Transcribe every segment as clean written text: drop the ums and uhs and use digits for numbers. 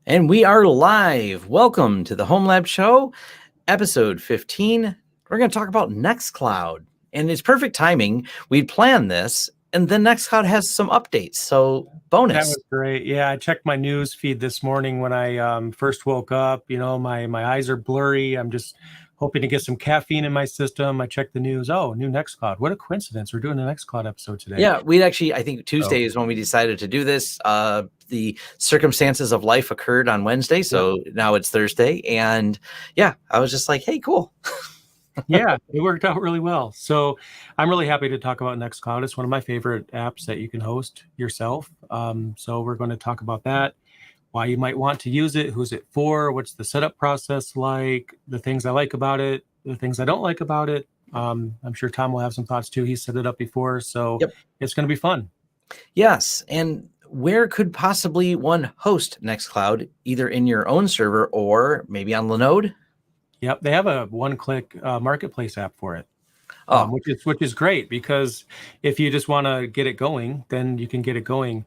And we are live. Welcome to the Homelab Show, episode 15. We're going to talk about Nextcloud. And it's perfect timing. We planned this, and then Nextcloud has some updates. So, bonus. That was great. Yeah, I checked my news feed this morning when I first woke up. You know, my eyes are blurry. I'm just hoping to get some caffeine in my system. I checked the news. Oh, new Nextcloud. What a coincidence. We're doing a Nextcloud episode today. Yeah, I think Tuesday is when we decided to do this. The circumstances of life occurred on Wednesday, so now it's Thursday. And yeah, I was just like, hey, cool. Yeah, it worked out really well. So I'm really happy to talk about Nextcloud. It's one of my favorite apps that you can host yourself. So we're going to talk about that, why you might want to use it, who's it for, what's the setup process like, the things I like about it, the things I don't like about it. I'm sure Tom will have some thoughts too. He's set it up before, so It's going to be fun. Yes, and where could possibly one host Nextcloud, either in your own server or maybe on Linode? Yep, they have a one-click marketplace app for it, which is great because if you just want to get it going, then you can get it going.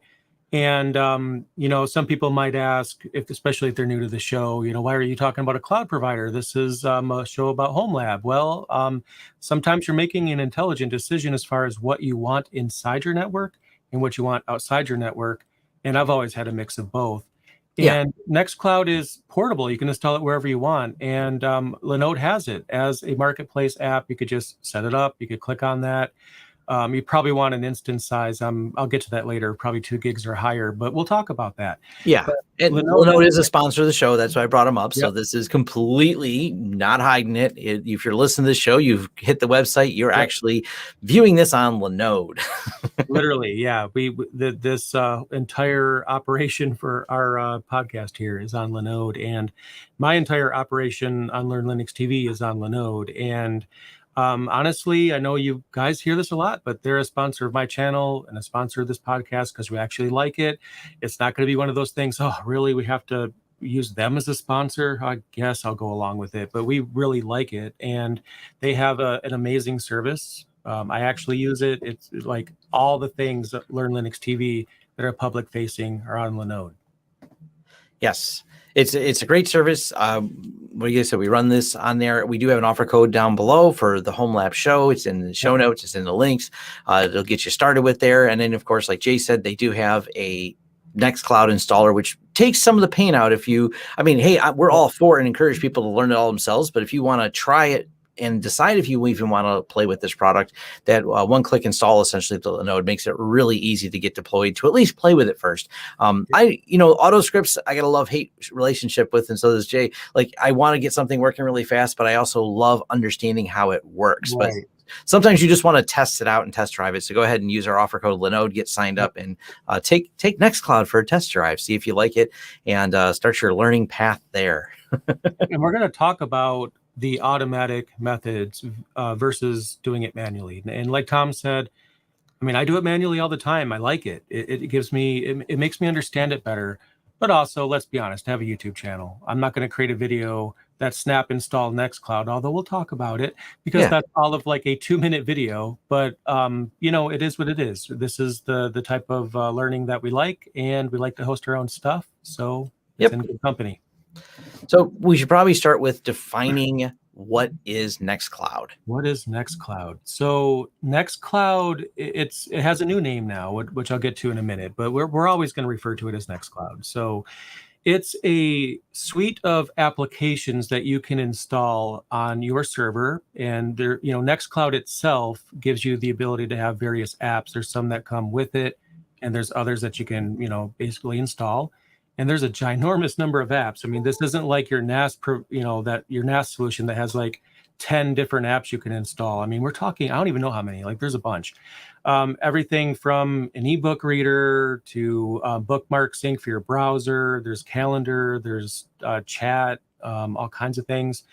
And some people might ask, especially if they're new to the show, why are you talking about a cloud provider? This is a show about Homelab. Well, sometimes you're making an intelligent decision as far as what you want inside your network and what you want outside your network. And I've always had a mix of both. And Nextcloud is portable. You can install it wherever you want. And Linode has it as a marketplace app. You could just set it up. You could click on that. You probably want an instance size. I'll get to that later, probably 2 gigs or higher, but we'll talk about that. Yeah. And Linode is a sponsor of the show. That's why I brought them up. So this is completely not hiding it. If you're listening to this show, you've hit the website, you're actually viewing this on Linode. Literally, yeah. This entire operation for our podcast here is on Linode, and my entire operation on Learn Linux TV is on Linode. And honestly, I know you guys hear this a lot, but they're a sponsor of my channel and a sponsor of this podcast because we actually like it. It's not going to be one of those things, oh, really, we have to use them as a sponsor? I guess I'll go along with it, but we really like it. And they have an amazing service. I actually use it. It's like all the things that Learn Linux TV that are public facing are on Linode. Yes. It's a great service. What do you say? We run this on there. We do have an offer code down below for the Homelab show. It's in the show notes. It's in the links. It'll get you started with there. And then, of course, like Jay said, they do have a Nextcloud installer, which takes some of the pain out. We're all for and encourage people to learn it all themselves. But if you want to try it and decide if you even want to play with this product, that one-click install essentially to Linode makes it really easy to get deployed, to at least play with it first. Auto scripts, I got a love-hate relationship with, and so does Jay. Like, I want to get something working really fast, but I also love understanding how it works. Right. But sometimes you just want to test it out and test drive it. So go ahead and use our offer code Linode, get signed up, and take Nextcloud for a test drive. See if you like it, and start your learning path there. And we're going to talk about the automatic methods versus doing it manually. And like Tom said, I do it manually all the time. I like it. It makes me understand it better. But also, let's be honest, I have a YouTube channel. I'm not going to create a video that snap install Nextcloud, although we'll talk about it because that's all of like a 2-minute video. But, it is what it is. This is the type of learning that we like, and we like to host our own stuff. So it's in good company. So we should probably start with defining what is Nextcloud. What is Nextcloud? So Nextcloud, it has a new name now, which I'll get to in a minute, but we're always going to refer to it as Nextcloud. So it's a suite of applications that you can install on your server, and there, Nextcloud itself gives you the ability to have various apps. There's some that come with it, and there's others that you can, basically install. And there's a ginormous number of apps. This isn't like your NAS, your NAS solution that has like 10 different apps you can install. We're talking, I don't even know how many, like there's a bunch. Everything from an ebook reader to bookmark sync for your browser. There's calendar, there's chat, all kinds of things.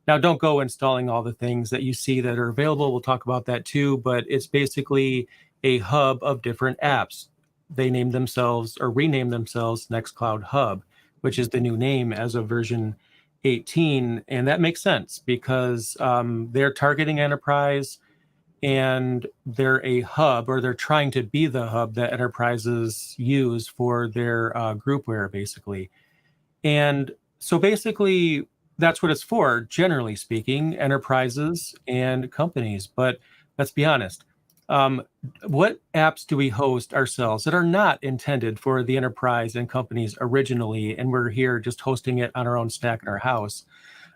Now, don't go installing all the things that you see that are available. We'll talk about that too, but it's basically a hub of different apps. They named themselves or renamed themselves Nextcloud Hub, which is the new name as of version 18. And that makes sense because they're targeting enterprise, and they're a hub, or they're trying to be the hub that enterprises use for their groupware, basically. And so basically, that's what it's for, generally speaking, enterprises and companies. But let's be honest. Um, what apps do we host ourselves that are not intended for the enterprise and companies originally? And we're here just hosting it on our own stack in our house.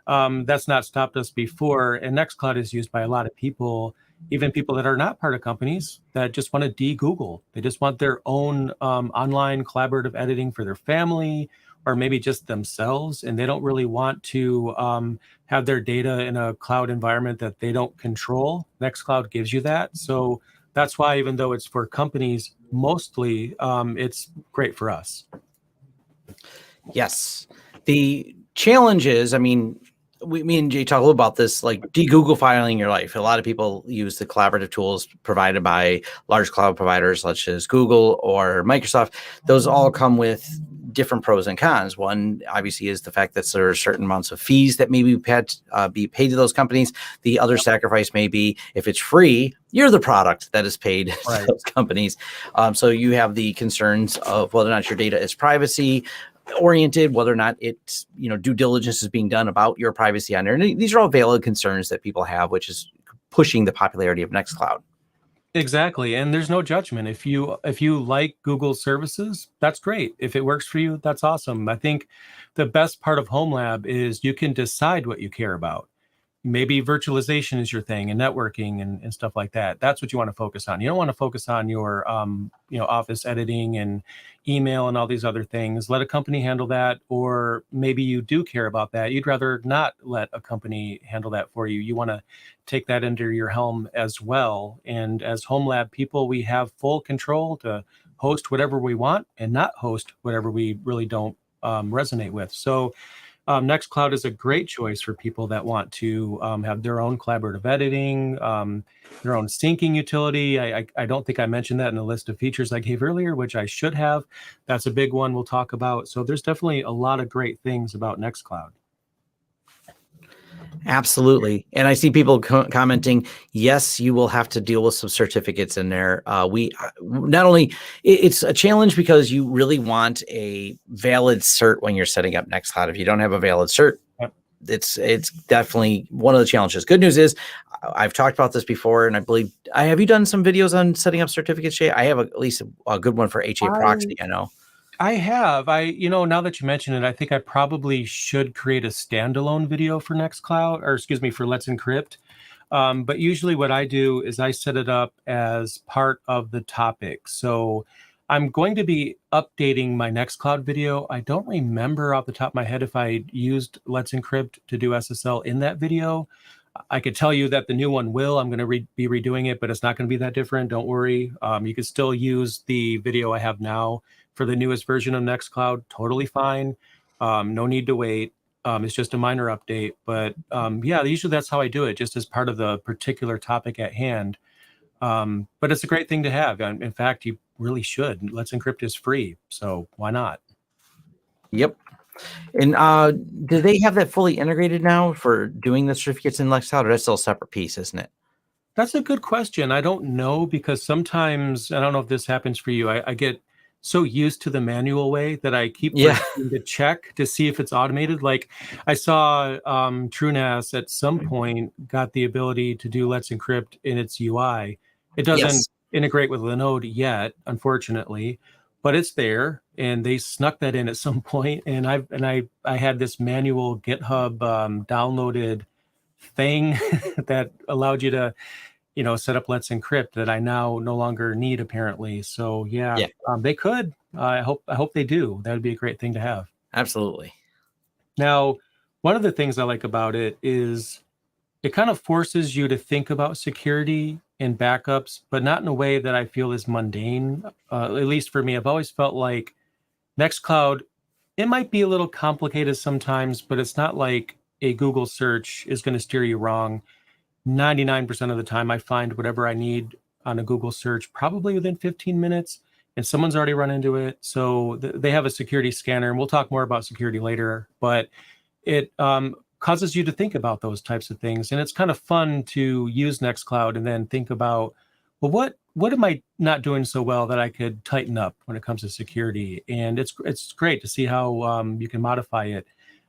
That's not stopped us before. And Nextcloud is used by a lot of people, even people that are not part of companies that just want to de-Google. They just want their own online collaborative editing for their family or maybe just themselves. And they don't really want to have their data in a cloud environment that they don't control. Nextcloud gives you that. So that's why, even though it's for companies, mostly it's great for us. Yes. The challenge is, I mean, me and Jay talk a little about this, like de-Google filing your life. A lot of people use the collaborative tools provided by large cloud providers such as Google or Microsoft. Those all come with different pros and cons. One, obviously, is the fact that there are certain amounts of fees that may be paid to those companies. The other sacrifice may be if it's free, you're the product that is paid Right. to those companies. So you have the concerns of whether or not your data is privacy oriented, whether or not it's, due diligence is being done about your privacy on there. And these are all valid concerns that people have, which is pushing the popularity of Nextcloud. Exactly. And there's no judgment. If you like Google services, that's great. If it works for you, that's awesome. I think the best part of Homelab is you can decide what you care about. Maybe virtualization is your thing and networking and stuff like that. That's what you want to focus on. You don't want to focus on your office editing and email and all these other things. Let a company handle that. Or maybe you do care about that. You'd rather not let a company handle that for you. You want to take that under your helm as well. And as Homelab people, we have full control to host whatever we want and not host whatever we really don't resonate with. So Nextcloud is a great choice for people that want to have their own collaborative editing, their own syncing utility. I don't think I mentioned that in the list of features I gave earlier, which I should have. That's a big one we'll talk about. So there's definitely a lot of great things about Nextcloud. Absolutely. And I see people commenting, yes, you will have to deal with some certificates in there. We not only, it's a challenge because you really want a valid cert when you're setting up Nextcloud. If you don't have a valid cert, Yep. it's definitely one of the challenges. Good news is I've talked about this before, and I believe have you done some videos on setting up certificates, Jay? I have at least a good one for HA proxy, I know. I have. Now that you mention it, I think I probably should create a standalone video for Nextcloud, or excuse me, for Let's Encrypt. But usually what I do is I set it up as part of the topic. So I'm going to be updating my Nextcloud video. I don't remember off the top of my head if I used Let's Encrypt to do SSL in that video. I could tell you that the new one will. I'm going to be redoing it, but it's not going to be that different. Don't worry. You can still use the video I have now for the newest version of Nextcloud. Totally fine. No need to wait. It's just a minor update. But yeah, usually that's how I do it, just as part of the particular topic at hand. But it's a great thing to have. In fact, you really should. Let's Encrypt is free. So why not? Yep. And do they have that fully integrated now for doing the certificates in Nextcloud, or that's still a separate piece, isn't it? That's a good question. I don't know, because sometimes, I don't know if this happens for you, I get so used to the manual way that I keep forgetting to check to see if it's automated. Like I saw TrueNAS at some point got the ability to do Let's Encrypt in its UI. It doesn't integrate with Linode yet, unfortunately, but it's there, and they snuck that in at some point. And I had this manual GitHub downloaded thing that allowed you to set up Let's Encrypt that I now no longer need, apparently. So yeah. They could. I hope they do. That would be a great thing to have. Absolutely. Now, one of the things I like about it is it kind of forces you to think about security and backups, but not in a way that I feel is mundane. At least for me, I've always felt like Nextcloud, it might be a little complicated sometimes, but it's not like a Google search is going to steer you wrong. 99% of the time, I find whatever I need on a Google search probably within 15 minutes, and someone's already run into it. So they have a security scanner, and we'll talk more about security later, but it causes you to think about those types of things. And it's kind of fun to use Nextcloud and then think about, well, what am I not doing so well that I could tighten up when it comes to security? And it's great to see how you can modify it.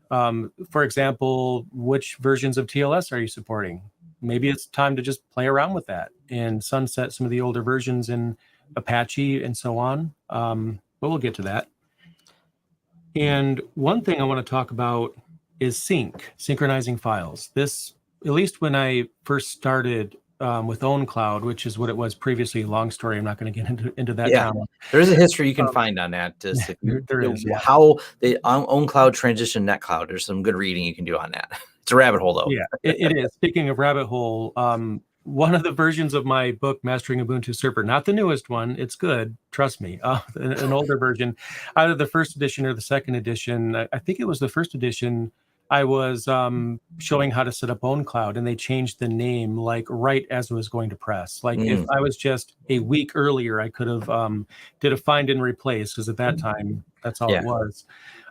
For example, which versions of TLS are you supporting? Maybe it's time to just play around with that and sunset some of the older versions in Apache and so on. But we'll get to that. And one thing I want to talk about is synchronizing files. This, at least when I first started with OwnCloud, which is what it was previously, long story, I'm not going to get into that Yeah, drama. there is a history you can find on that. Just if There is, yeah. how the own cloud transition Netcloud. There's some good reading you can do on that. It's a rabbit hole, though. Yeah, it is. Speaking of rabbit hole, one of the versions of my book, Mastering Ubuntu Server, not the newest one, it's good, trust me, an older version, either the first edition or the second edition, I think it was the first edition, I was showing how to set up OwnCloud, and they changed the name like right as I was going to press. Like if I was just a week earlier, I could have did a find and replace, because at that time, that's all it was.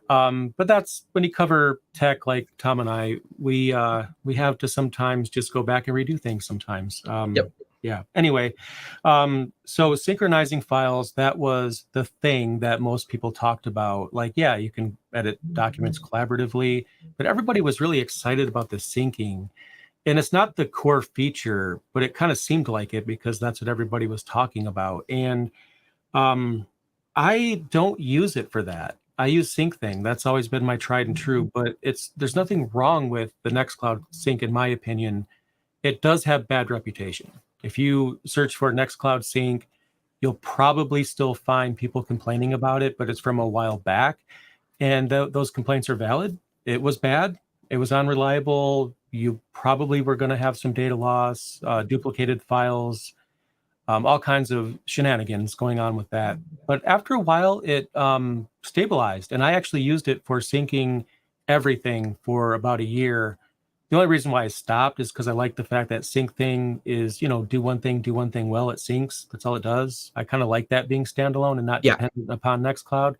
But that's when you cover tech, like Tom and I, we have to sometimes just go back and redo things sometimes. Yeah. Anyway, so synchronizing files, that was the thing that most people talked about. Like, yeah, you can edit documents collaboratively, but everybody was really excited about the syncing. And it's not the core feature, but it kind of seemed like it because that's what everybody was talking about. And I don't use it for that. I use SyncThing. That's always been my tried and true, but there's nothing wrong with the Nextcloud sync, in my opinion. It does have bad reputation. If you search for Nextcloud sync, you'll probably still find people complaining about it, but it's from a while back. And those complaints are valid. It was bad. It was unreliable. You probably were going to have some data loss, duplicated files, all kinds of shenanigans going on with that. But after a while, it stabilized, and I actually used it for syncing everything for about a year. The only reason why I stopped is because I like the fact that SyncThing is, do one thing well, it syncs. That's all it does. I kind of like that being standalone and not dependent upon Nextcloud.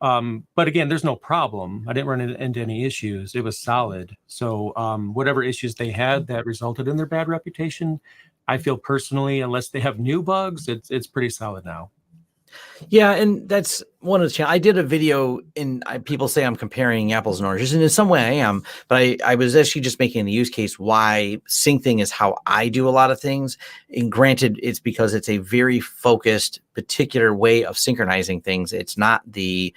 But again, there's no problem. I didn't run into any issues. It was solid. So whatever issues they had that resulted in their bad reputation, I feel personally, unless they have new bugs, it's pretty solid now. Yeah, and that's one of the I did a video, and people say I'm comparing apples and oranges, and in some way I am, but I was actually just making the use case why SyncThing is how I do a lot of things. And granted, it's because it's a very focused, particular way of synchronizing things. It's not the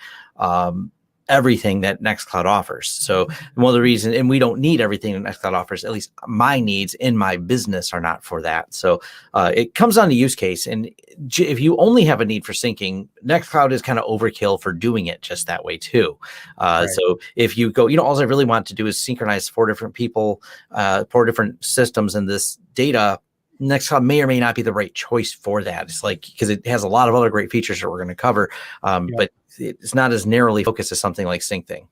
everything that Nextcloud offers. So one of the reasons, and we don't need everything that Nextcloud offers, at least my needs in my business are not for that. So it comes on the use case. And if you only have a need for syncing, Nextcloud is kind of overkill for doing it just that way too. Right. So if you go, all I really want to do is synchronize 4 different people, 4 different systems in this data, Nextcloud may or may not be the right choice for that. It's like, because it has a lot of other great features that we're going to cover, but it's not as narrowly focused as something like SyncThing.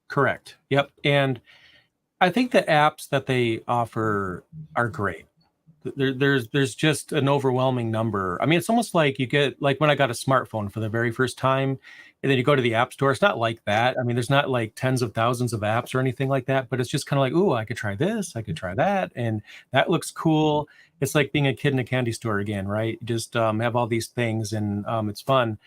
Correct. Yep. And I think the apps that they offer are great. There's just an overwhelming number. I mean, it's almost like you get, like when I got a smartphone for the very first time, and then you go to the app store. It's not like that. I mean, there's not like tens of thousands of apps or anything like that, but it's just kind of like, ooh, I could try this, I could try that, and that looks cool. It's like being a kid in a candy store again, right? You just have all these things, and it's fun.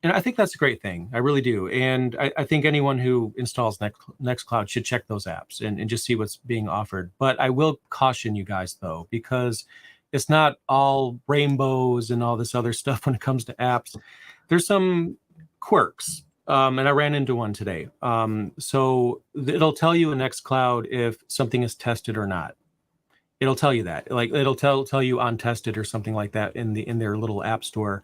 And I think that's a great thing. I really do. And I think anyone who installs Nextcloud should check those apps and just see what's being offered. But I will caution you guys, though, because it's not all rainbows and all this other stuff when it comes to apps. There's some quirks. And I ran into one today. So it'll tell you in Nextcloud if something is tested or not. It'll tell you that. Like it'll tell you untested or something like that in their little app store.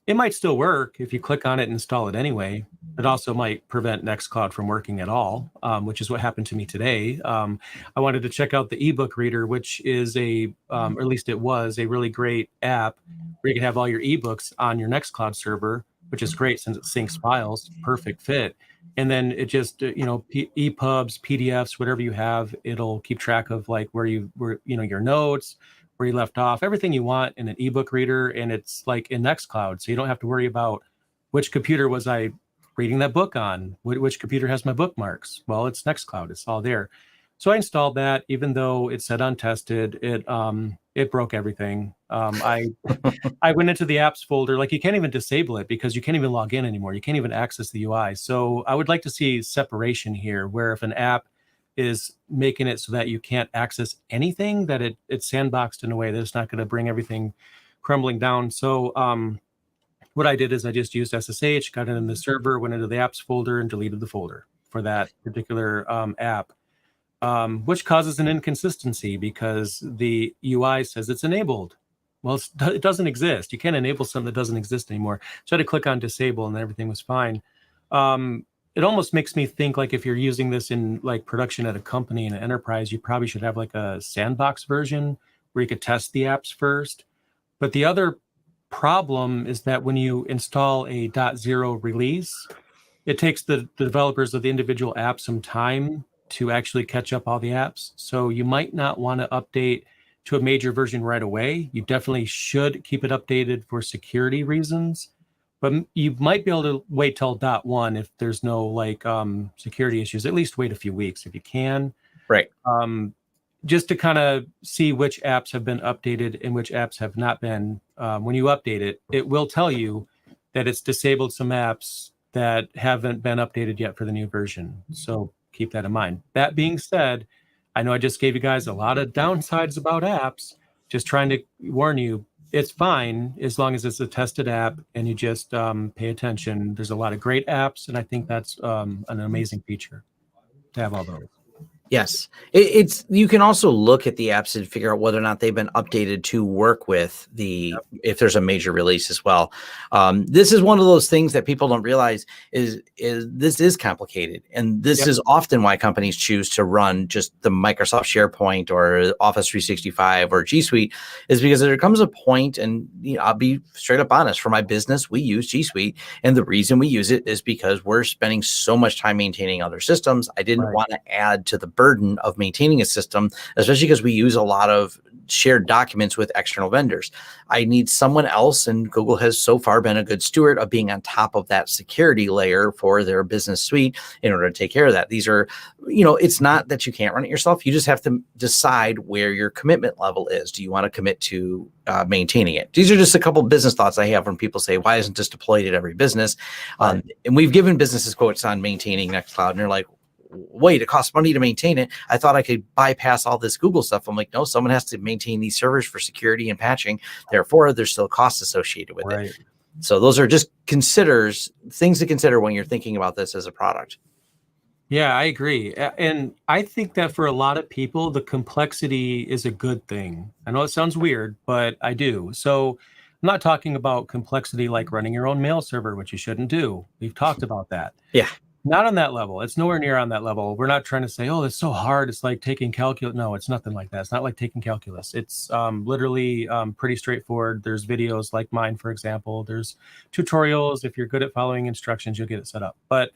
It might still work if you click on it and install it anyway. It also might prevent Nextcloud from working at all, which is what happened to me today. I wanted to check out the ebook reader, which is or at least it was a really great app where you can have all your ebooks on your Nextcloud server, which is great since it syncs files, perfect fit. And then it just, EPUBs, PDFs, whatever you have, it'll keep track of like where your notes, where you left off, everything you want in an ebook reader, and it's like in Nextcloud, so you don't have to worry about which computer was I reading that book on, which computer has my bookmarks. Well, it's Nextcloud, it's all there. So I installed that, even though it said untested. It broke everything. I went into the apps folder. Like, you can't even disable it because you can't even log in anymore. You can't even access the UI. So I would like to see separation here, where if an app is making it so that you can't access anything, that it's sandboxed in a way that it's not going to bring everything crumbling down. So what I did is I just used SSH, got it in the server, went into the apps folder, and deleted the folder for that particular app, which causes an inconsistency because the UI says it's enabled. Well, it doesn't exist. You can't enable something that doesn't exist anymore. So I had to click on disable, and everything was fine. It almost makes me think, like, if you're using this in like production at a company in an enterprise, you probably should have like a sandbox version where you could test the apps first. But the other problem is that when you install a .0 release, it takes the developers of the individual apps some time to actually catch up all the apps. So you might not want to update to a major version right away. You definitely should keep it updated for security reasons, but you might be able to wait till .1 if there's no like security issues. At least wait a few weeks if you can. Right. Just to kind of see which apps have been updated and which apps have not been. When you update it, it will tell you that it's disabled some apps that haven't been updated yet for the new version. So keep that in mind. That being said, I know I just gave you guys a lot of downsides about apps. Just trying to warn you, it's fine as long as it's a tested app and you just pay attention. There's a lot of great apps, and I think that's an amazing feature to have all those. Yes, it's you can also look at the apps and figure out whether or not they've been updated to work with if there's a major release as well. This is one of those things that people don't realize is this is complicated, and this is often why companies choose to run just the Microsoft SharePoint or Office 365 or G Suite, is because there comes a point, and I'll be straight up honest, for my business, we use G Suite, and the reason we use it is because we're spending so much time maintaining other systems. I didn't want to add to the burden of maintaining a system, especially because we use a lot of shared documents with external vendors. I need someone else, and Google has so far been a good steward of being on top of that security layer for their business suite in order to take care of that. These are, it's not that you can't run it yourself. You just have to decide where your commitment level is. Do you want to commit to maintaining it? These are just a couple of business thoughts I have when people say, why isn't this deployed at every business? And we've given businesses quotes on maintaining Nextcloud, and they're like, wait, it costs money to maintain it. I thought I could bypass all this Google stuff. I'm like, no, someone has to maintain these servers for security and patching. Therefore, there's still costs associated with it. So those are just things to consider when you're thinking about this as a product. Yeah, I agree. And I think that for a lot of people, the complexity is a good thing. I know it sounds weird, but I do. So I'm not talking about complexity like running your own mail server, which you shouldn't do. We've talked about that. Yeah. Not on that level. It's nowhere near on that level. We're not trying to say, oh, it's so hard. It's like taking calculus. No, it's nothing like that. It's not like taking calculus. It's literally pretty straightforward. There's videos like mine, for example. There's tutorials. If you're good at following instructions, you'll get it set up. But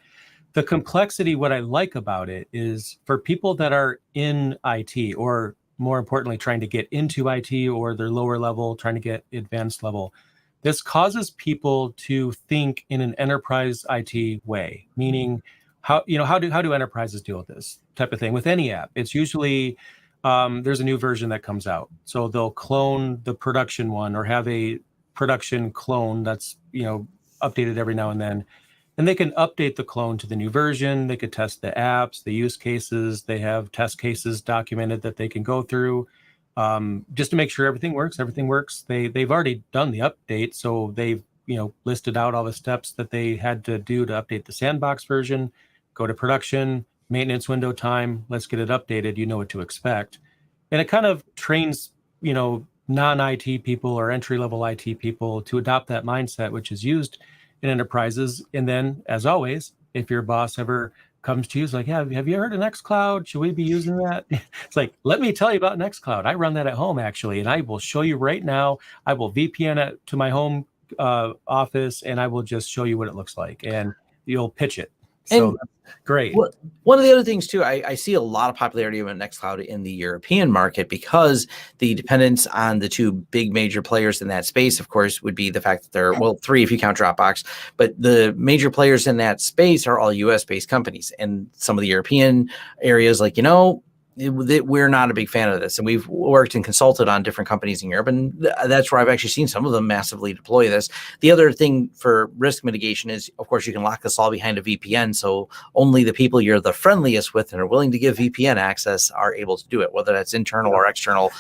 the complexity, what I like about it is for people that are in IT, or more importantly, trying to get into IT, or they're lower level, trying to get advanced level, this causes people to think in an enterprise IT way, meaning how do enterprises deal with this type of thing with any app? It's usually there's a new version that comes out, so they'll clone the production one or have a production clone that's updated every now and then, and they can update the clone to the new version. They could test the apps, the use cases. They have test cases documented that they can go through. Just to make sure everything works. They've already done the update, so they've listed out all the steps that they had to do to update the sandbox version, go to production, maintenance window time. Let's get it updated. You know what to expect, and it kind of trains non-IT people or entry-level IT people to adopt that mindset, which is used in enterprises. And then, as always, if your boss ever comes to you, it's like, yeah, have you heard of Nextcloud? Should we be using that? It's like, let me tell you about Nextcloud. I run that at home, actually, and I will show you right now. I will VPN it to my home office, and I will just show you what it looks like, and you'll pitch it. So that's great. One of the other things too, I see a lot of popularity of Nextcloud in the European market because the dependence on the two big major players in that space, of course, would be the fact that there are, three if you count Dropbox, but the major players in that space are all US based companies. And some of the European areas, like, we're not a big fan of this, and we've worked and consulted on different companies in Europe, and that's where I've actually seen some of them massively deploy this. The other thing for risk mitigation is, of course, you can lock this all behind a VPN, so only the people you're the friendliest with and are willing to give VPN access are able to do it, whether that's internal or external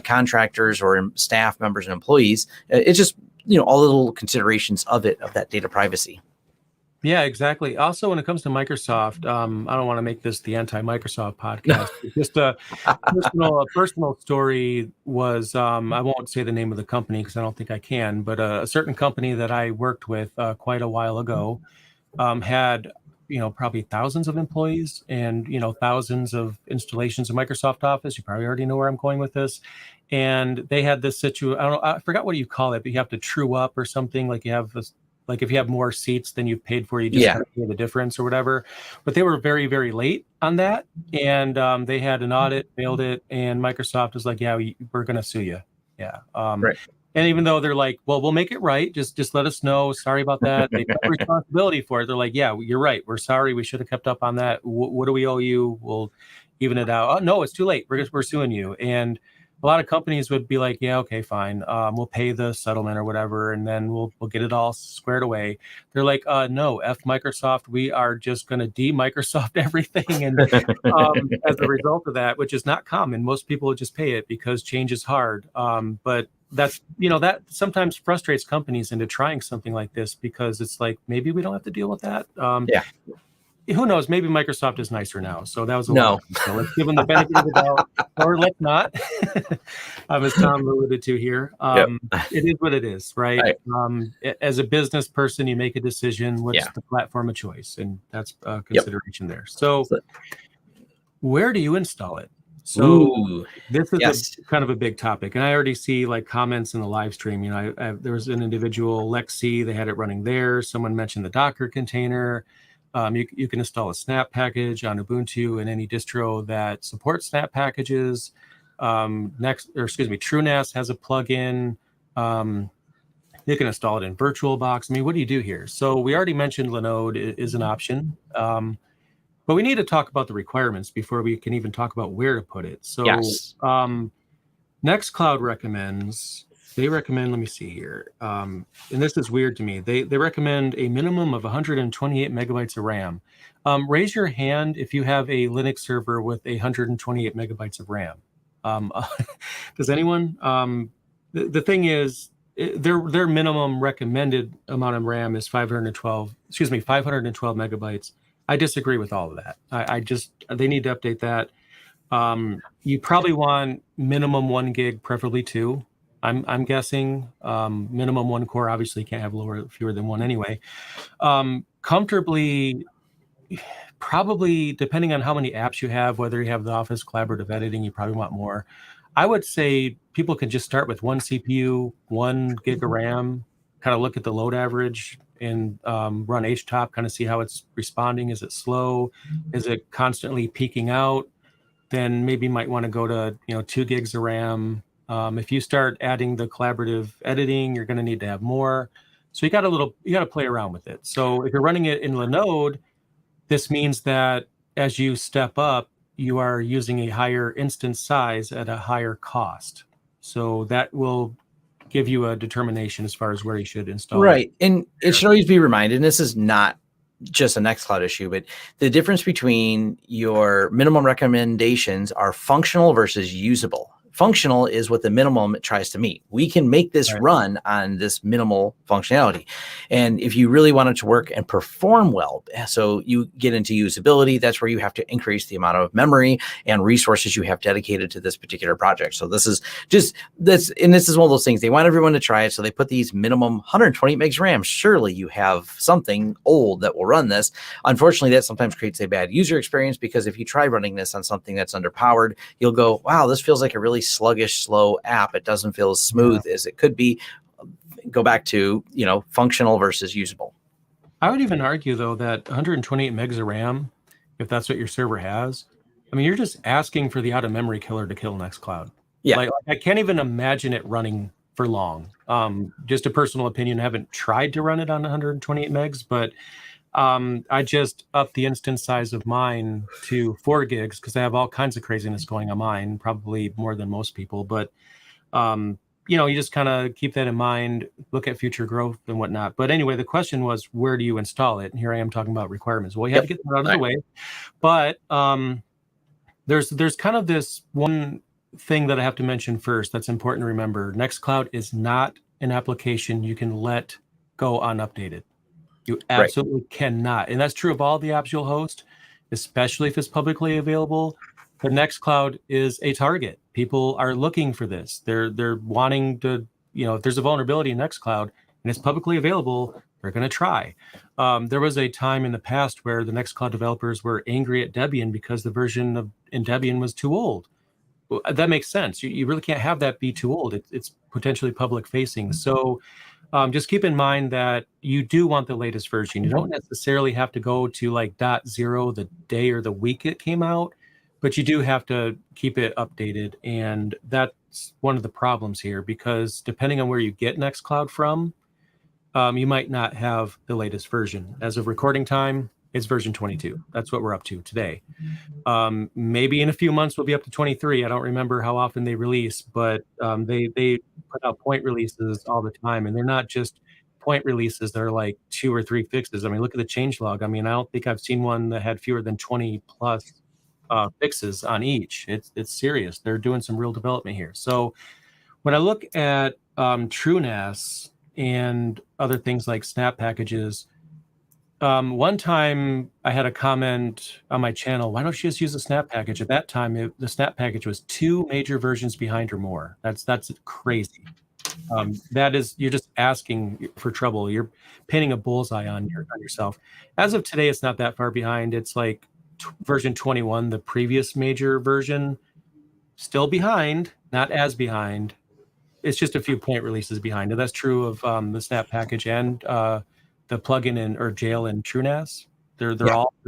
contractors or staff members and employees. It's just, all the little considerations of that data privacy. Yeah, exactly. Also, when it comes to Microsoft, I don't want to make this the anti-Microsoft podcast. Just a personal story was, I won't say the name of the company because I don't think I can, but a certain company that I worked with quite a while ago had, probably thousands of employees and, thousands of installations of Microsoft Office. You probably already know where I'm going with this. And they had this I forgot what you call it, but you have to true up or something, like you have this. Like if you have more seats than you've paid for, you just have to pay the difference or whatever. But they were very, very late on that. And they had an audit, failed it. And Microsoft was like, yeah, we're going to sue you. Yeah. Right. And even though they're like, well, we'll make it right. Just let us know. Sorry about that. They took responsibility for it. They're like, yeah, you're right. We're sorry. We should have kept up on that. What do we owe you? We'll even it out. Oh, no, it's too late. We're suing you. And a lot of companies would be like, yeah, okay, fine. We'll pay the settlement or whatever, and then we'll get it all squared away. They're like, no, F Microsoft. We are just going to de-Microsoft everything. And as a result of that, which is not common, most people would just pay it because change is hard. But that's, that sometimes frustrates companies into trying something like this because it's like, maybe we don't have to deal with that. Who knows? Maybe Microsoft is nicer now. So that was a no. So let's give them the benefit of the doubt, or let's not. As Tom alluded to here, it is what it is, right? As a business person, you make a decision. What's the platform of choice, and that's a consideration there. So, where do you install it? So this is kind of a big topic, and I already see like comments in the live stream. There was an individual, Lexi, they had it running there. Someone mentioned the Docker container. You can install a Snap package on Ubuntu and any distro that supports Snap packages. TrueNAS has a plugin. You can install it in VirtualBox. I mean, what do you do here? So we already mentioned Linode is an option, but we need to talk about the requirements before we can even talk about where to put it. So Nextcloud recommends. They recommend, let me see here, and this is weird to me. They recommend a minimum of 128 megabytes of RAM. Raise your hand if you have a Linux server with 128 megabytes of RAM. Does anyone? The thing is, their minimum recommended amount of RAM is 512 megabytes. I disagree with all of that. They need to update that. You probably want minimum 1 gig, preferably 2. I'm guessing minimum 1 core. Obviously, can't have fewer than 1 anyway. Comfortably, probably depending on how many apps you have, whether you have the Office collaborative editing, you probably want more. I would say people can just start with 1 CPU, 1 gig of RAM, kind of look at the load average and run HTOP, kind of see how it's responding. Is it slow? Is it constantly peaking out? Then maybe you might want to go to 2 gigs of RAM. If you start adding the collaborative editing, you're going to need to have more. So you got to play around with it. So if you're running it in Linode, this means that as you step up, you are using a higher instance size at a higher cost. So that will give you a determination as far as where you should install. Right. And it should always be reminded, and this is not just a Nextcloud issue, but the difference between your minimum recommendations are functional versus usable. Functional is what the minimum it tries to meet. We can make this run on this minimal functionality. And if you really want it to work and perform well, so you get into usability, that's where you have to increase the amount of memory and resources you have dedicated to this particular project. So this is one of those things. They want everyone to try it. So they put these minimum 120 megs RAM. Surely you have something old that will run this. Unfortunately, that sometimes creates a bad user experience because if you try running this on something that's underpowered, you'll go, wow, this feels like a really sluggish, slow app. It doesn't feel as smooth as it could be. Go back to, functional versus usable. I would even argue, though, that 128 megs of RAM, if that's what your server has, I mean, you're just asking for the out-of-memory killer to kill Nextcloud. Yeah. Like I can't even imagine it running for long. Just a personal opinion. I haven't tried to run it on 128 megs, but I just upped the instance size of mine to 4 gigs because I have all kinds of craziness going on mine, probably more than most people. But you just kind of keep that in mind, look at future growth and whatnot. But anyway, the question was, where do you install it? And here I am talking about requirements. Well, you had to get that out of the way. But there's kind of this one thing that I have to mention first that's important to remember. Nextcloud is not an application you can let go unupdated. You absolutely cannot. And that's true of all the apps you'll host, especially if it's publicly available. But Nextcloud is a target. People are looking for this. They're wanting to, if there's a vulnerability in Nextcloud and it's publicly available, they're going to try. There was a time in the past where the Nextcloud developers were angry at Debian because the version in Debian was too old. Well, that makes sense. You really can't have that be too old. It's potentially public facing. So just keep in mind that you do want the latest version. You don't necessarily have to go to like .0 the day or the week it came out, but you do have to keep it updated. And that's one of the problems here, because depending on where you get Nextcloud from, you might not have the latest version. As of recording time, it's version 22. That's what we're up to today. Maybe in a few months we'll be up to 23. I don't remember how often they release, but they put out point releases all the time, and they're not just point releases. They're like 2 or 3 fixes. I mean, look at the changelog. I mean, I don't think I've seen one that had fewer than 20 plus fixes on each. It's serious. They're doing some real development here. So when I look at TrueNAS and other things like snap packages, one time I had a comment on my channel, why don't you just use a snap package? At that time, the snap package was 2 major versions behind or more. That's crazy. That is, you're just asking for trouble. You're pinning a bullseye on yourself. As of today, it's not that far behind. It's like version 21, the previous major version, still behind, not as behind. It's just a few point releases behind. And that's true of the snap package and the plugin or jail in TrueNAS. They're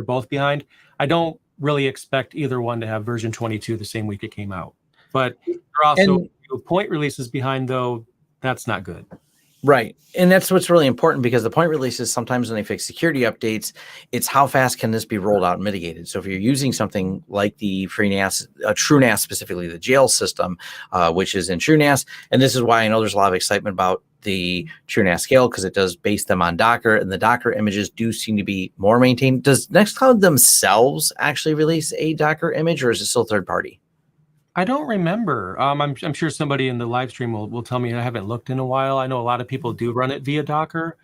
both behind. I don't really expect either one to have version 22 the same week it came out. But there are also point releases behind, though. That's not good. Right. And that's what's really important, because the point releases, sometimes when they fix security updates, it's how fast can this be rolled out and mitigated. So if you're using something like the FreeNAS, TrueNAS, specifically the jail system, which is in TrueNAS, and this is why I know there's a lot of excitement about the TrueNAS scale, because it does base them on Docker, and the Docker images do seem to be more maintained. Does Nextcloud themselves actually release a Docker image, or is it still third party? I don't remember. I'm sure somebody in the live stream will tell me. I haven't looked in a while. I know a lot of people do run it via Docker,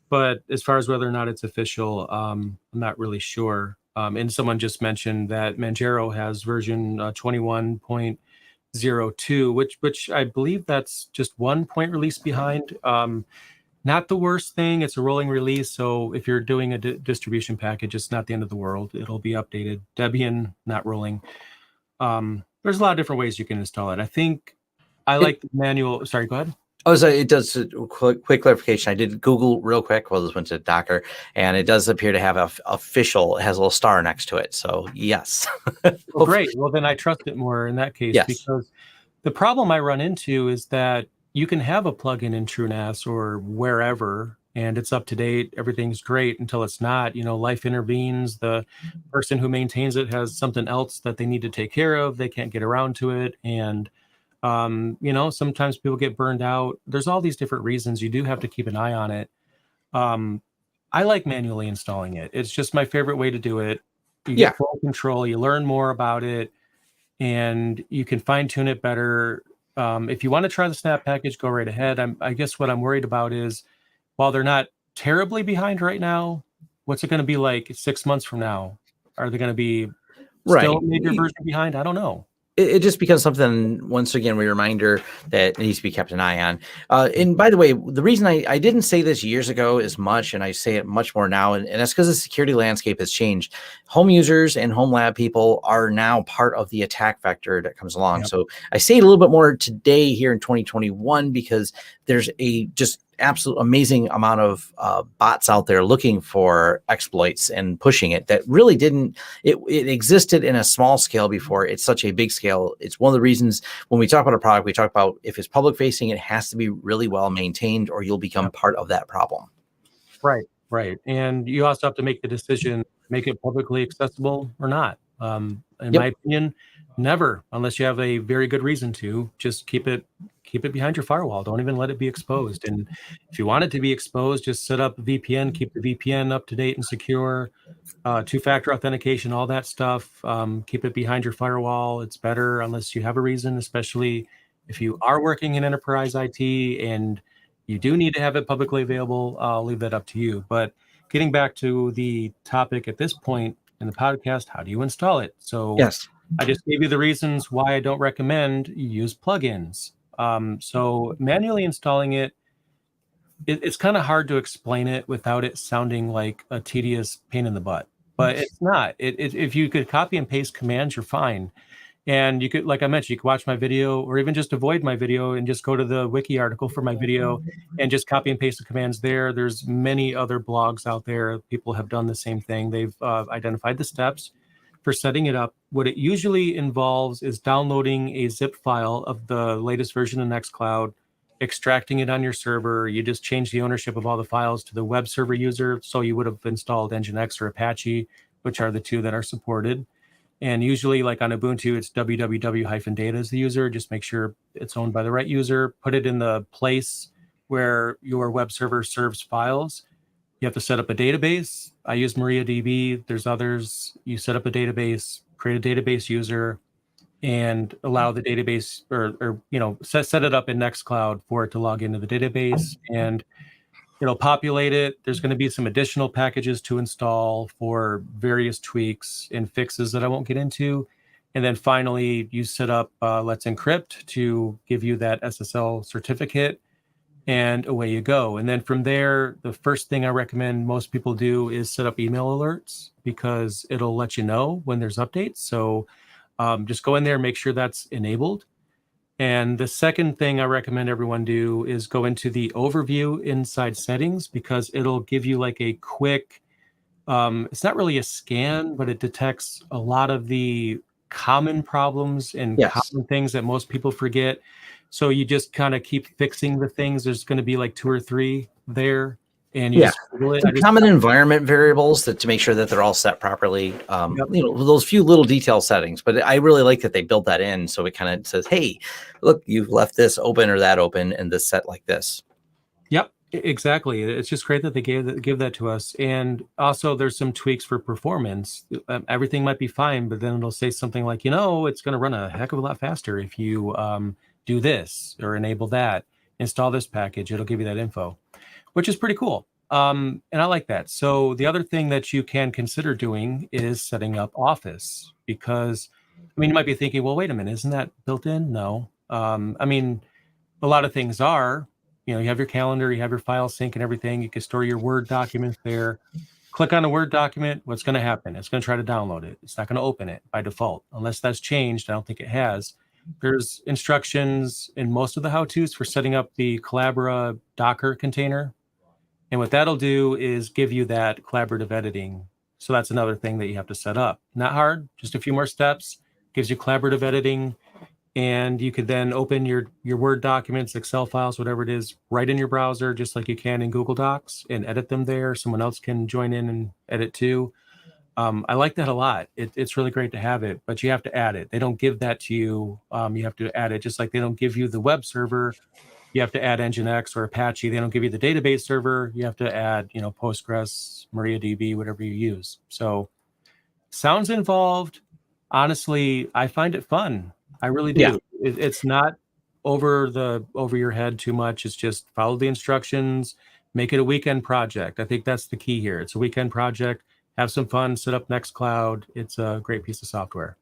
but as far as whether or not it's official, I'm not really sure. And someone just mentioned that Manjaro has version 21.02, which I believe that's just 1 point release behind. Not the worst thing. It's a rolling release, so if you're doing a distribution package, it's not the end of the world. It'll be updated. Debian, not rolling. There's a lot of different ways you can install it. I think I like the manual. Sorry, go ahead. Oh, so it does. Quick clarification. I did Google real quick. Well, this went to Docker, and it does appear to have official. It has a little star next to it. So yes. Well, great. Well, then I trust it more in that case. Yes. Because the problem I run into is that you can have a plugin in TrueNAS or wherever, and it's up to date, everything's great, until it's not. Life intervenes. The person who maintains it has something else that they need to take care of. They can't get around to it. And, sometimes people get burned out. There's all these different reasons. You do have to keep an eye on it. I like manually installing it. It's just my favorite way to do it. You get full control. You learn more about it, and you can fine tune it better. If you want to try the snap package, go right ahead. I guess what I'm worried about is, while they're not terribly behind right now, what's it going to be like 6 months from now? Are they going to be still a major version behind? I don't know. It just becomes something, once again, a reminder that needs to be kept an eye on. And by the way, the reason I didn't say this years ago as much, and I say it much more now, and that's because the security landscape has changed. Home users and Homelab people are now part of the attack vector that comes along. Yep. So I say it a little bit more today here in 2021, because there's a just absolute amazing amount of bots out there looking for exploits and pushing it that really didn't, it existed in a small scale before it's such a big scale. It's one of the reasons when we talk about a product, we talk about if it's public facing, it has to be really well maintained, or you'll become part of that problem. Right. Right. And you also have to make the decision, make it publicly accessible or not. In my Yep. opinion, never, unless you have a very good reason to, just keep it behind your firewall. Don't even let it be exposed. And if you want it to be exposed, just set up a VPN, keep the VPN up to date and secure, two-factor authentication, all that stuff. Keep it behind your firewall. It's better unless you have a reason, especially if you are working in enterprise IT and you do need to have it publicly available. I'll leave that up to you. But getting back to the topic at this point in the podcast, how do you install it? So Yes. I just gave you the reasons why I don't recommend you use plugins. So manually installing it, it's kind of hard to explain it without it sounding like a tedious pain in the butt. But it's not. If you could copy and paste commands, you're fine. And you could, like I mentioned, you could watch my video or even just avoid my video and just go to the wiki article for my video and just copy and paste the commands there. There's many other blogs out there. People have done the same thing. They've identified the steps for setting it up. What it usually involves is downloading a zip file of the latest version of Nextcloud, extracting it on your server. You just change the ownership of all the files to the web server user. So you would have installed Nginx or Apache, which are the two that are supported. And usually, like on Ubuntu, it's www-data is the user. Just make sure it's owned by the right user. Put it in the place where your web server serves files. You have to set up a database. I use MariaDB. There's others. You set up a database, create a database user, and allow the database or set it up in Nextcloud for it to log into the database. And it'll populate it. There's going to be some additional packages to install for various tweaks and fixes that I won't get into. And then finally, you set up Let's Encrypt to give you that SSL certificate, and away you go. And then from there, the first thing I recommend most people do is set up email alerts because it'll let you know when there's updates. So just go in there, make sure that's enabled. And the second thing I recommend everyone do is go into the overview inside settings because it'll give you like a quick, it's not really a scan, but it detects a lot of the common problems and Yes. common things that most people forget. So you just kind of keep fixing the things. There's going to be like 2 or 3 there. And you Yeah. just Google it. Some common environment variables that to make sure that they're all set properly. Yep. Those few little detail settings, but I really like that they built that in. So it kind of says, hey, look, you've left this open or that open and this set like this. Yep, exactly. It's just great that they give that to us. And also there's some tweaks for performance. Everything might be fine, but then it'll say something like, it's going to run a heck of a lot faster if you do this or enable that, install this package. It'll give you that info, which is pretty cool. And I like that. So the other thing that you can consider doing is setting up Office because, you might be thinking, well, wait a minute, isn't that built in? No. A lot of things are. You have your calendar, you have your file sync and everything. You can store your Word documents there. Click on a Word document. What's going to happen? It's going to try to download it. It's not going to open it by default, unless that's changed. I don't think it has. There's instructions in most of the how-tos for setting up the Collabora Docker container. And what that'll do is give you that collaborative editing. So that's another thing that you have to set up. Not hard, just a few more steps. Gives you collaborative editing. And you could then open your Word documents, Excel files, whatever it is, right in your browser, just like you can in Google Docs, and edit them there. Someone else can join in and edit too. I like that a lot. It's really great to have it, but you have to add it. They don't give that to you. You have to add it, just like they don't give you the web server. You have to add Nginx or Apache. They don't give you the database server. You have to add, Postgres, MariaDB, whatever you use. So sounds involved. Honestly, I find it fun. I really do. Yeah. It's not over your head too much. It's just follow the instructions, make it a weekend project. I think that's the key here. It's a weekend project. Have some fun, set up Nextcloud. It's a great piece of software.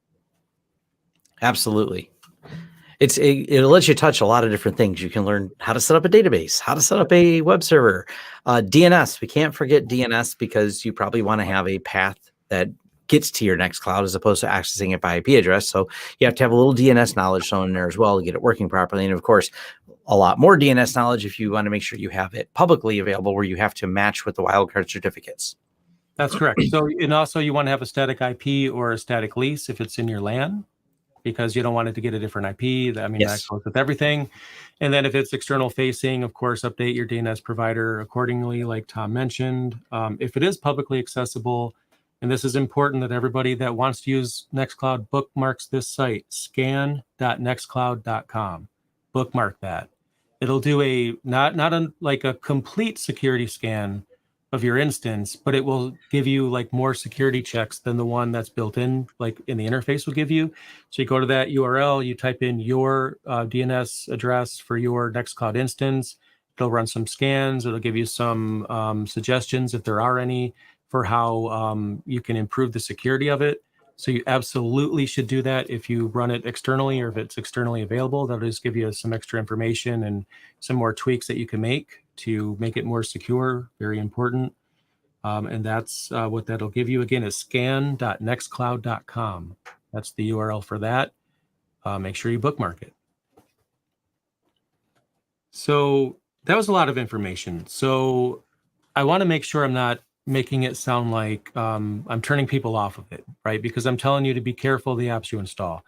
Absolutely. It'll let you touch a lot of different things. You can learn how to set up a database, how to set up a web server, DNS. We can't forget DNS because you probably want to have a path that gets to your Nextcloud as opposed to accessing it by IP address. So you have to have a little DNS knowledge shown in there as well to get it working properly. And of course, a lot more DNS knowledge if you want to make sure you have it publicly available where you have to match with the wildcard certificates. That's correct. So, and also you want to have a static IP or a static lease if it's in your LAN. because you don't want it to get a different IP. I mean, that Yes. goes with everything. And then if it's external facing, of course, update your DNS provider accordingly, like Tom mentioned. If it is publicly accessible, and this is important that everybody that wants to use Nextcloud bookmarks this site, scan.nextcloud.com. Bookmark that. It'll do a not like a complete security scan of your instance, but it will give you like more security checks than the one that's built in, like in the interface will give you. So you go to that URL, you type in your DNS address for your Nextcloud instance. It'll run some scans. It'll give you some suggestions, if there are any, for how you can improve the security of it. So you absolutely should do that if you run it externally, or if it's externally available. That'll just give you some extra information and some more tweaks that you can make to make it more secure. Very important. And that's what that'll give you. Again, is scan.nextcloud.com. That's the URL for that. Make sure you bookmark it. So that was a lot of information. So I want to make sure I'm not making it sound like I'm turning people off of it, right? Because I'm telling you to be careful of the apps you install.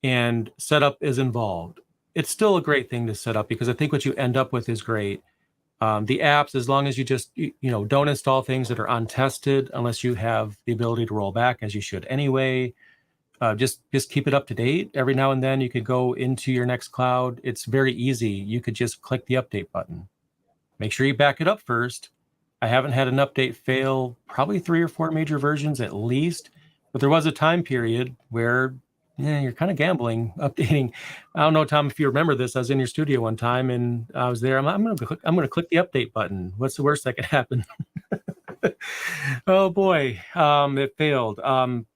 And setup is involved. It's still a great thing to set up, because I think what you end up with is great. The apps, as long as you just don't install things that are untested, unless you have the ability to roll back, as you should anyway. Just keep it up to date. Every now and then you could go into your Nextcloud. It's very easy. You could just click the update button. Make sure you back it up first. I haven't had an update fail probably 3 or 4 major versions at least, but there was a time period where you're kind of gambling updating. I don't know, Tom, if you remember this. I was in your studio one time and I was there. I'm going to click the update button. What's the worst that could happen? Oh boy, it failed.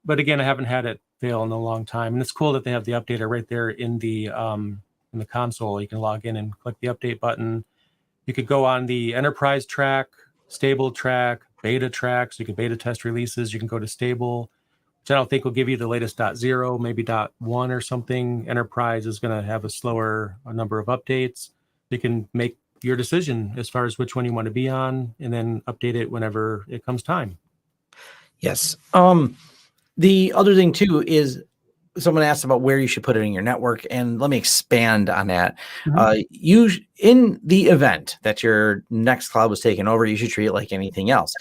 But again, I haven't had it fail in a long time, and it's cool that they have the updater right there in the console. You can log in and click the update button. You could go on the enterprise track, stable track, beta track, so you could beta test releases. You can go to stable, which I don't think will give you the latest .0, maybe .1 or something. Enterprise is going to have a slower number of updates. You can make your decision as far as which one you want to be on, and then update it whenever it comes time. Yes. The other thing too is someone asked about where you should put it in your network, and let me expand on that. You, in the event that your Nextcloud was taken over, you should treat it like anything else.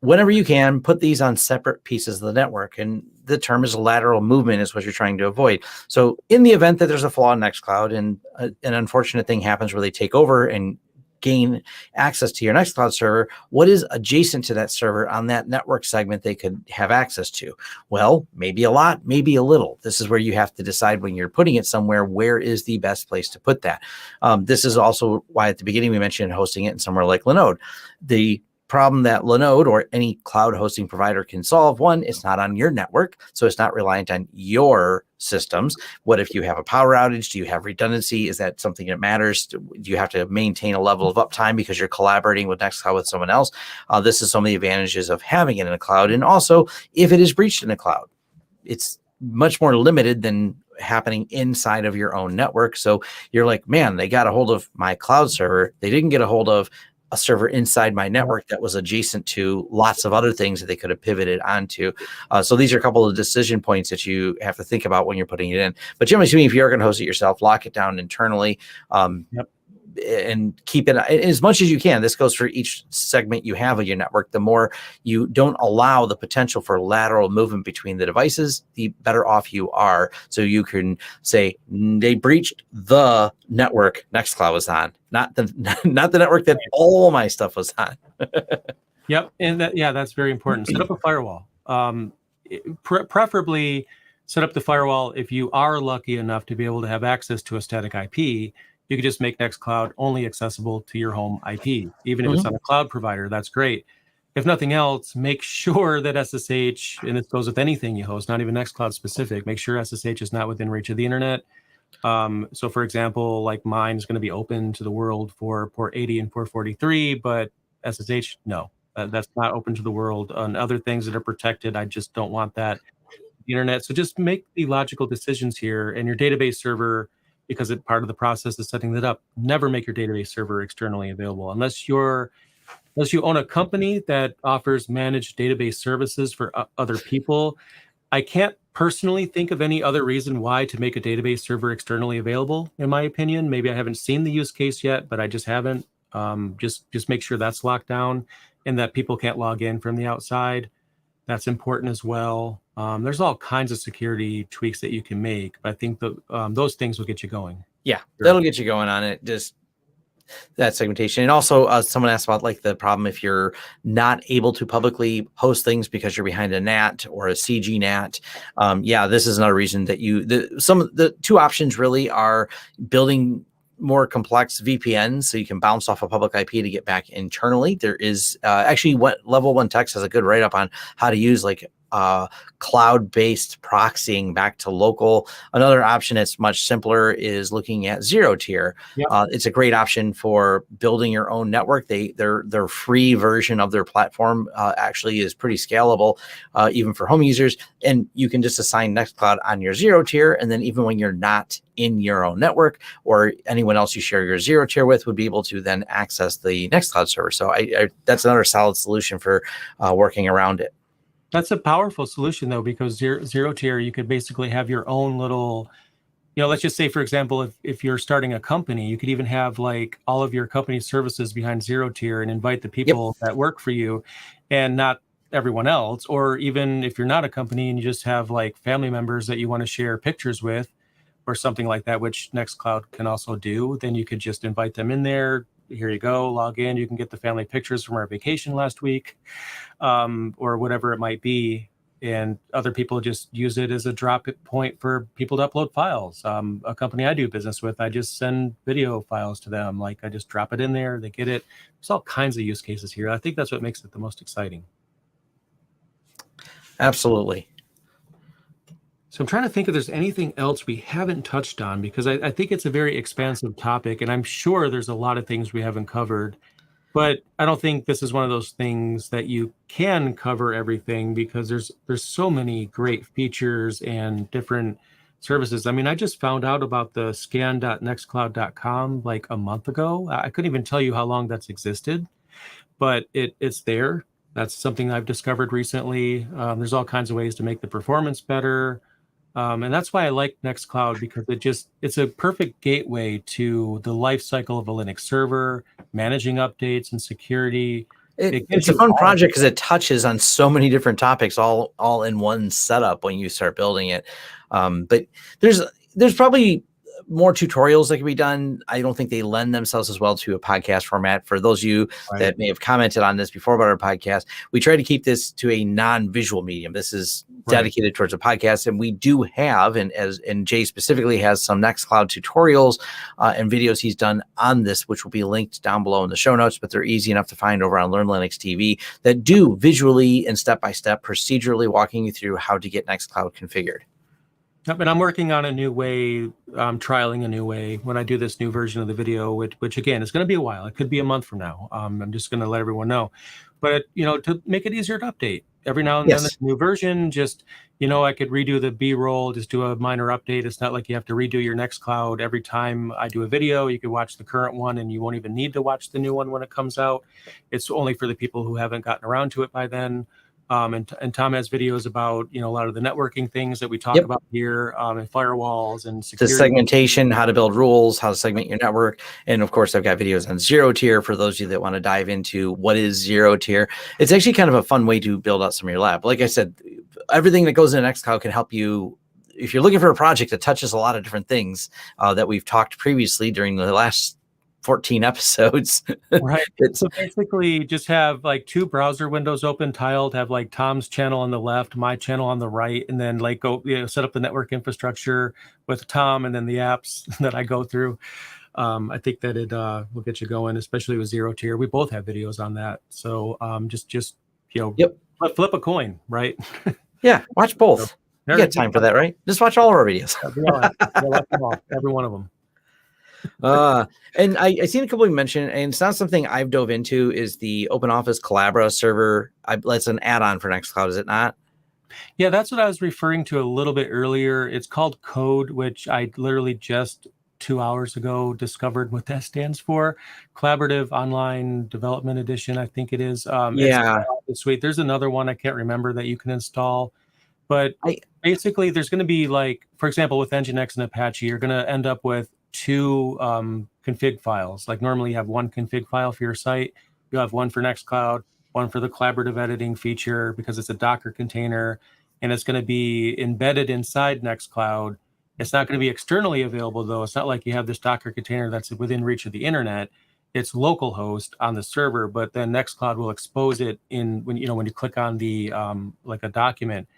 Whenever you can, put these on separate pieces of the network, and the term is lateral movement is what you're trying to avoid. So in the event that there's a flaw in Nextcloud and an unfortunate thing happens where they take over and gain access to your Nextcloud server, what is adjacent to that server on that network segment they could have access to? Well, maybe a lot, maybe a little. This is where you have to decide when you're putting it somewhere, where is the best place to put that? This is also why at the beginning we mentioned hosting it in somewhere like Linode. The problem that Linode or any cloud hosting provider can solve, one, it's not on your network, so it's not reliant on your systems. What if you have a power outage? Do you have redundancy? Is that something that matters? Do you have to maintain a level of uptime because you're collaborating with Nextcloud with someone else? This is some of the advantages of having it in a cloud. And also, if it is breached in a cloud, it's much more limited than happening inside of your own network. So you're like, man, they got a hold of my cloud server. They didn't get a hold of a server inside my network that was adjacent to lots of other things that they could have pivoted onto. So these are a couple of decision points that you have to think about when you're putting it in. But generally speaking, if you're going to host it yourself, lock it down internally. And keep it as much as you can. This goes for each segment you have of your network. The more you don't allow the potential for lateral movement between the devices, the better off you are. So you can say they breached the network Nextcloud was on, not the network that all my stuff was on. Yep, and that's very important. Set up a firewall. Preferably set up the firewall if you are lucky enough to be able to have access to a static IP. You could just make Nextcloud only accessible to your home IP. Even if it's on a cloud provider, that's great. If nothing else, make sure that SSH, and this goes with anything you host, not even Nextcloud specific, make sure SSH is not within reach of the internet. So for example, like mine is going to be open to the world for port 80 and port 43, but SSH, no, that's not open to the world. On other things that are protected, I just don't want that. The internet. So just make the logical decisions here, and your database server, because part of the process is setting that up. Never make your database server externally available unless you own a company that offers managed database services for other people. I can't personally think of any other reason why to make a database server externally available, in my opinion. Maybe I haven't seen the use case yet, but I just haven't. Just make sure that's locked down and that people can't log in from the outside. That's important as well. There's all kinds of security tweaks that you can make, but I think those things will get you going. Yeah, that'll get you going on it. Just that segmentation. And also someone asked about like the problem if you're not able to publicly host things because you're behind a NAT or a CG NAT. Yeah, this is another reason that the two options really are building more complex VPNs so you can bounce off a public IP to get back internally. There is actually what Level 1 Techs has a good write-up on how to use like cloud-based proxying back to local. Another option that's much simpler is looking at zero tier. Yep. It's a great option for building your own network. Their free version of their platform actually is pretty scalable, even for home users. And you can just assign Nextcloud on your zero tier, and then even when you're not in your own network or anyone else you share your zero tier with would be able to then access the Nextcloud server. So that's another solid solution for working around it. That's a powerful solution, though, because zero tier, you could basically have your own little, let's just say, for example, if you're starting a company, you could even have like all of your company services behind zero tier and invite the people that work for you and not everyone else. Or even if you're not a company and you just have like family members that you want to share pictures with or something like that, which Nextcloud can also do, then you could just invite them in there. Here you go, log in. You can get the family pictures from our vacation last week, or whatever it might be. And other people just use it as a drop point for people to upload files. A company I do business with, I just send video files to them. Like I just drop it in there, they get it. There's all kinds of use cases here. I think that's what makes it the most exciting. Absolutely. So I'm trying to think if there's anything else we haven't touched on, because I think it's a very expansive topic, and I'm sure there's a lot of things we haven't covered. But I don't think this is one of those things that you can cover everything, because there's so many great features and different services. I mean, I just found out about the scan.nextcloud.com like a month ago. I couldn't even tell you how long that's existed, but it's there. That's something I've discovered recently. There's all kinds of ways to make the performance better. And that's why I like Nextcloud, because it's a perfect gateway to the life cycle of a Linux server, managing updates and security. It's a fun project because it touches on so many different topics all in one setup when you start building it. But there's probably more tutorials that can be done. I don't think they lend themselves as well to a podcast format. For those of you that may have commented on this before about our podcast, we try to keep this to a non-visual medium. This is dedicated towards a podcast, and we do have, and Jay specifically has some Nextcloud tutorials and videos he's done on this, which will be linked down below in the show notes, but they're easy enough to find over on Learn Linux TV that do visually and step-by-step procedurally walking you through how to get Nextcloud configured. But I'm working on a new way. I'm trialing a new way when I do this new version of the video, which again, is going to be a while. It could be a month from now. I'm just going to let everyone know. But, to make it easier to update. Every now and then, there's a new version. Just, I could redo the B-roll, just do a minor update. It's not like you have to redo your Nextcloud every time I do a video. You could watch the current one, and you won't even need to watch the new one when it comes out. It's only for the people who haven't gotten around to it by then. And Tom has videos about, a lot of the networking things that we talk about here, and firewalls and security. The segmentation, how to build rules, how to segment your network. And of course, I've got videos on zero tier for those of you that want to dive into what is zero tier. It's actually kind of a fun way to build out some of your lab. Like I said, everything that goes in Nextcloud can help you. If you're looking for a project that touches a lot of different things that we've talked previously during the last 14 episodes. Right. So basically just have like two browser windows open, tiled, have like Tom's channel on the left, my channel on the right, and then like go set up the network infrastructure with Tom and then the apps that I go through. I think that it will get you going, especially with zero tier. We both have videos on that. So just flip a coin, right? Yeah, watch both. So, you got time for that, right? Just watch all of our videos. Every one of them. And I seen a couple of mention, and it's not something I've dove into, is the OpenOffice Collabora server. That's an add-on for Nextcloud, is it not? Yeah, that's what I was referring to a little bit earlier. It's called Code, which I literally just 2 hours ago discovered what that stands for. Collaborative Online Development Edition, I think it is. It's sweet. There's another one I can't remember that you can install. But I basically, there's going to be like, for example, with Nginx and Apache, you're going to end up with two config files. Like normally you have one config file for your site. You'll have one for Nextcloud, one for the collaborative editing feature because it's a Docker container and it's going to be embedded inside Nextcloud. It's not going to be externally available though. It's not like you have this Docker container that's within reach of the internet. It's localhost on the server, but then Nextcloud will expose it in when you click on the like a document.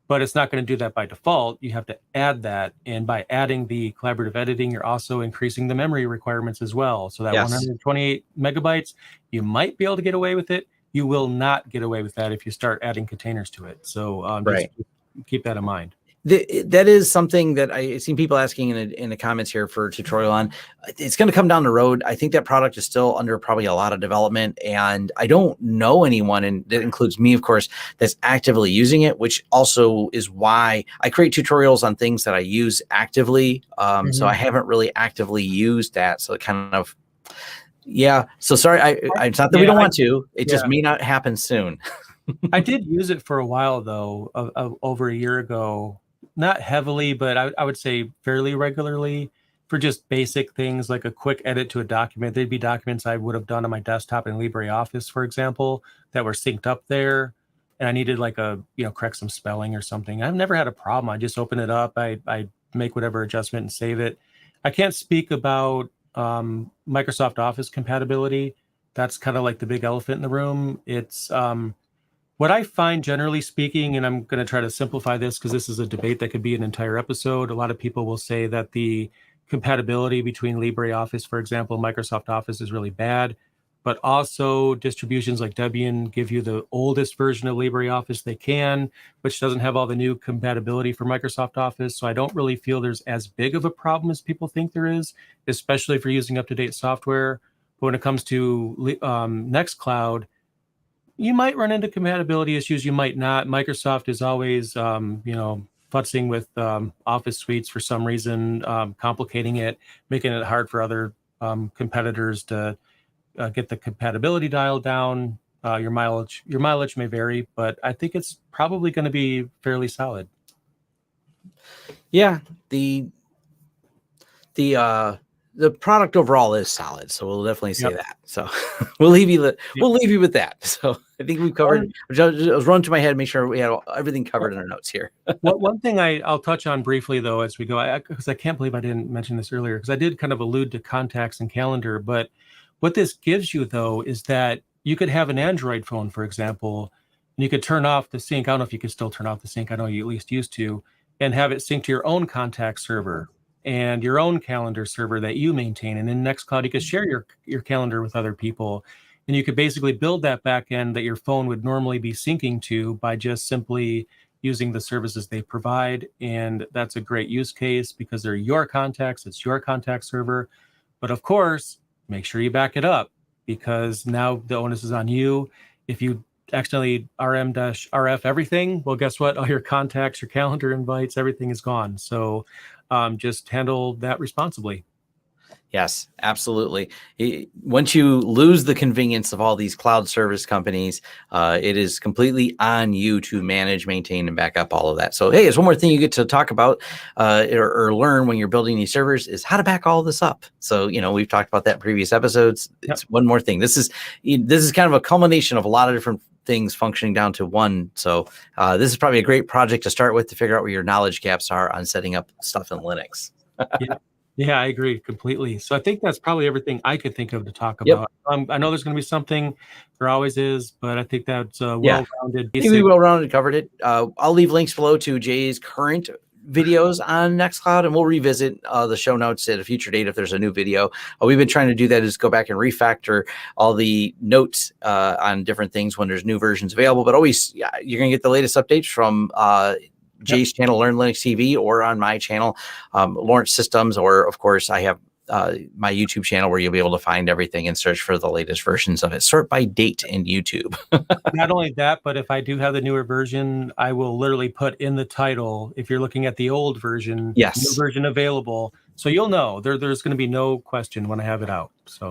But it's not going to do that by default. You have to add that. And by adding the collaborative editing, you're also increasing the memory requirements as well. So that Yes. 128 megabytes, you might be able to get away with it. You will not get away with that if you start adding containers to it. So Right. just keep that in mind. That is something that I've seen people asking in the comments here for a tutorial on. It's going to come down the road. I think that product is still under probably a lot of development, and I don't know anyone, and that includes me, of course, that's actively using it, which also is why I create tutorials on things that I use actively. So I haven't really actively used that. So it kind of, yeah. So sorry, it's not that we don't want to. It just may not happen soon. I did use it for a while, though, over a year ago. Not heavily, but I would say fairly regularly for just basic things like a quick edit to a document. There'd be documents I would have done on my desktop in LibreOffice, for example, that were synced up there. And I needed like correct some spelling or something. I've never had a problem. I just open it up. I make whatever adjustment and save it. I can't speak about Microsoft Office compatibility. That's kind of like the big elephant in the room. It's what I find, generally speaking, and I'm going to try to simplify this because this is a debate that could be an entire episode. A lot of people will say that the compatibility between LibreOffice, for example, Microsoft Office is really bad, but also distributions like Debian give you the oldest version of LibreOffice they can, which doesn't have all the new compatibility for Microsoft Office. So I don't really feel there's as big of a problem as people think there is, especially if you're using up-to-date software. But when it comes to Nextcloud, you might run into compatibility issues. You might not. Microsoft is always, futzing with Office suites for some reason, complicating it, making it hard for other competitors to get the compatibility dialed down. Your mileage may vary, but I think it's probably going to be fairly solid. Yeah, the product overall is solid, so we'll definitely say that. So we'll leave you with that. So I think we've covered. I was running to my head, make sure we had everything covered in our notes here. One thing I'll touch on briefly though as we go, because I can't believe I didn't mention this earlier, because I did kind of allude to contacts and calendar. But what this gives you though is that you could have an Android phone, for example, and you could turn off the sync. I don't know if you could still turn off the sync. I know you at least used to, and have it sync to your own contact server and your own calendar server that you maintain. And in Nextcloud, you could share your calendar with other people. And you could basically build that backend that your phone would normally be syncing to by just simply using the services they provide. And that's a great use case because they're your contacts, it's your contact server. But of course, make sure you back it up because now the onus is on you. If you accidentally rm-rf everything, well, guess what? All your contacts, your calendar invites, everything is gone. So just handle that responsibly. Yes, absolutely. Once you lose the convenience of all these cloud service companies, it is completely on you to manage, maintain, and back up all of that. So, hey, there's one more thing you get to talk about or learn when you're building these servers is how to back all this up. So, we've talked about that in previous episodes. It's one more thing. This is kind of a culmination of a lot of different things functioning down to one. So this is probably a great project to start with to figure out where your knowledge gaps are on setting up stuff in Linux. Yeah, I agree completely. So I think that's probably everything I could think of to talk about. I know there's going to be something, there always is, but I think that's well-rounded. I think we well-rounded covered it. I'll leave links below to Jay's current videos on Nextcloud, and we'll revisit the show notes at a future date if there's a new video. We've been trying to do that is go back and refactor all the notes on different things when there's new versions available. But always, you're going to get the latest updates from Jay's channel, Learn Linux TV, or on my channel, Lawrence Systems, or of course I have my YouTube channel where you'll be able to find everything and search for the latest versions of it. Sort by date in YouTube. Not only that, but if I do have the newer version, I will literally put in the title, if you're looking at the old version, new version available. So you'll know there's going to be no question when I have it out. So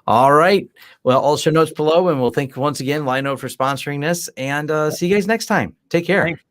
All right. Well, all show notes below, and we'll thank once again Linode for sponsoring this, and see you guys next time. Take care. Thanks.